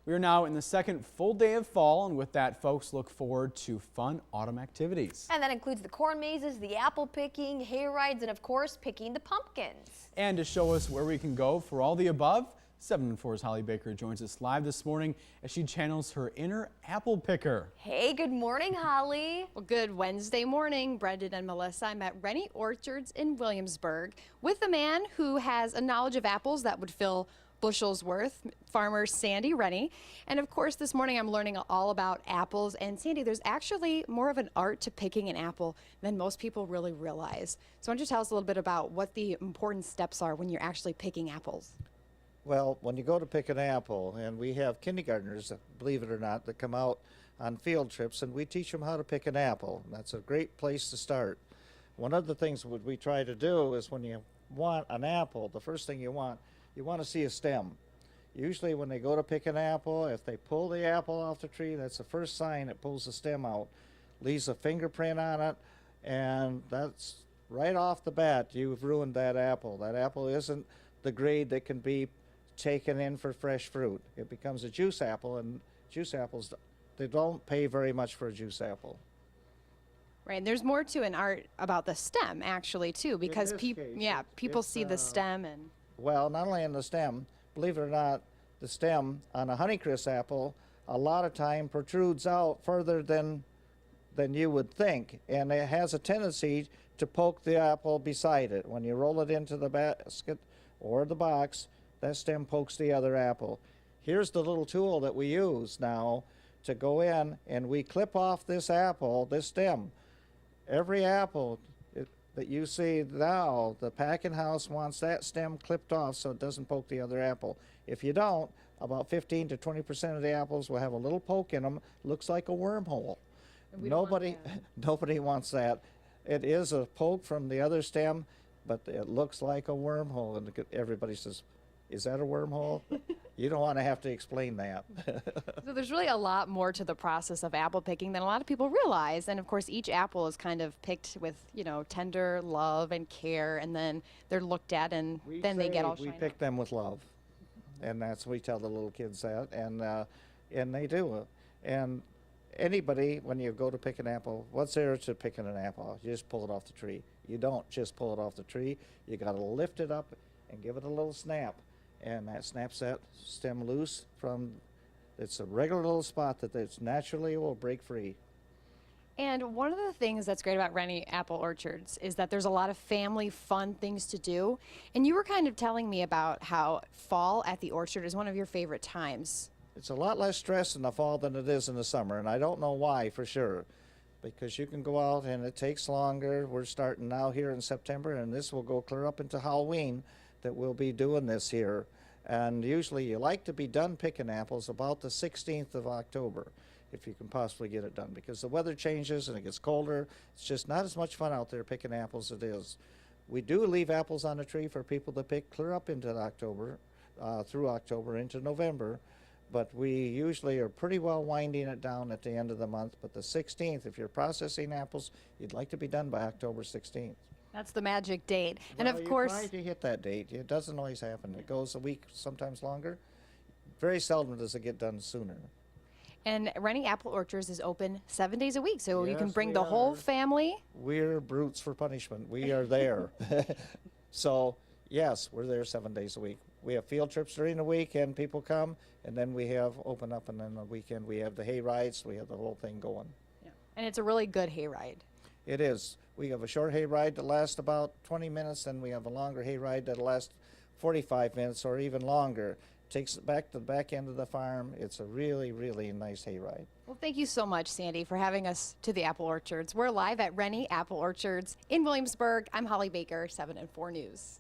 We are now in the second full day of fall, and with that, folks look forward to fun autumn activities. And that includes the corn mazes, the apple picking, hay rides, and of course, picking the pumpkins. And to show us where we can go for all the above, 7 and 4's Holly Baker joins us live this morning as she channels her inner apple picker. Hey, good morning, Holly. Well, good Wednesday morning, Brendan and Melissa. I'm at Rennie Orchards in Williamsburg with a man who has a knowledge of apples that would fill bushels worth, farmer Sandy Rennie. And of course, this morning I'm learning all about apples. And Sandy, there's actually more of an art to picking an apple than most people really realize. So why don't you tell us a little bit about what the important steps are when you're actually picking apples? Well, when you go to pick an apple, and we have kindergartners, believe it or not, that come out on field trips, and we teach them how to pick an apple. That's a great place to start. One of the things that we try to do is when you want an apple, the first thing you want to see a stem. Usually when they go to pick an apple, if they pull the apple off the tree, that's the first sign it pulls the stem out, leaves a fingerprint on it, and that's right off the bat, you've ruined that apple. That apple isn't the grade that can be taken in for fresh fruit. It becomes a juice apple, and juice apples, they don't pay very much for a juice apple. Right, and there's more to an art about the stem actually too, because people see the stem and... Well, not only in the stem, believe it or not, the stem on a Honeycrisp apple a lot of time protrudes out further than you would think, and it has a tendency to poke the apple beside it. When you roll it into the basket or the box, that stem pokes the other apple. Here's the little tool that we use now to go in, and we clip off this apple, this stem. Every apple that you see now, the packing house wants that stem clipped off so it doesn't poke the other apple. If you don't, about 15 to 20% of the apples will have a little poke in them, looks like a wormhole. Nobody wants that. It is a poke from the other stem, but it looks like a wormhole, and everybody says, "Is that a wormhole?" You don't want to have to explain that. So there's really a lot more to the process of apple picking than a lot of people realize. And of course, each apple is kind of picked with, tender love and care, and then they're looked at, and then they get all shiny. We pick them with love, and that's we tell the little kids that, and they do. And anybody, when you go to pick an apple, what's there to picking an apple? You just pull it off the tree. You don't just pull it off the tree. You got to lift it up and give it a little snap. And that snaps that stem loose from, it's a regular little spot that it's naturally will break free. And one of the things that's great about Rennie Apple Orchards is that there's a lot of family fun things to do. And you were kind of telling me about how fall at the orchard is one of your favorite times. It's a lot less stress in the fall than it is in the summer, and I don't know why for sure. Because you can go out and it takes longer. We're starting now here in September, and this will go clear up into Halloween that we'll be doing this here. And usually you like to be done picking apples about the 16th of October, if you can possibly get it done, because the weather changes and it gets colder. It's just not as much fun out there picking apples as it is. We do leave apples on the tree for people to pick clear up into October, through October into November, but we usually are pretty well winding it down at the end of the month. But the 16th, if you're processing apples, you'd like to be done by October 16th. That's the magic date. Well, and of course, you try to hit that date. It doesn't always happen. It goes a week, sometimes longer. Very seldom does it get done sooner. And Rennie Apple Orchards is open 7 days a week, so you can Yes, bring we the whole are. family. We're brutes for punishment. We are there. So, yes, we're there 7 days a week. We have field trips during the week, and people come, and then we have open up, and then the weekend we have the hay rides. We have the whole thing going. Yeah. And it's a really good hayride. It is. We have a short hay ride that lasts about 20 minutes, and we have a longer hay ride that lasts 45 minutes or even longer. Takes it back to the back end of the farm. It's a really, really nice hay ride. Well, thank you so much, Sandy, for having us to the Apple Orchards. We're live at Rennie Apple Orchards in Williamsburg. I'm Holly Baker, 7 and 4 News.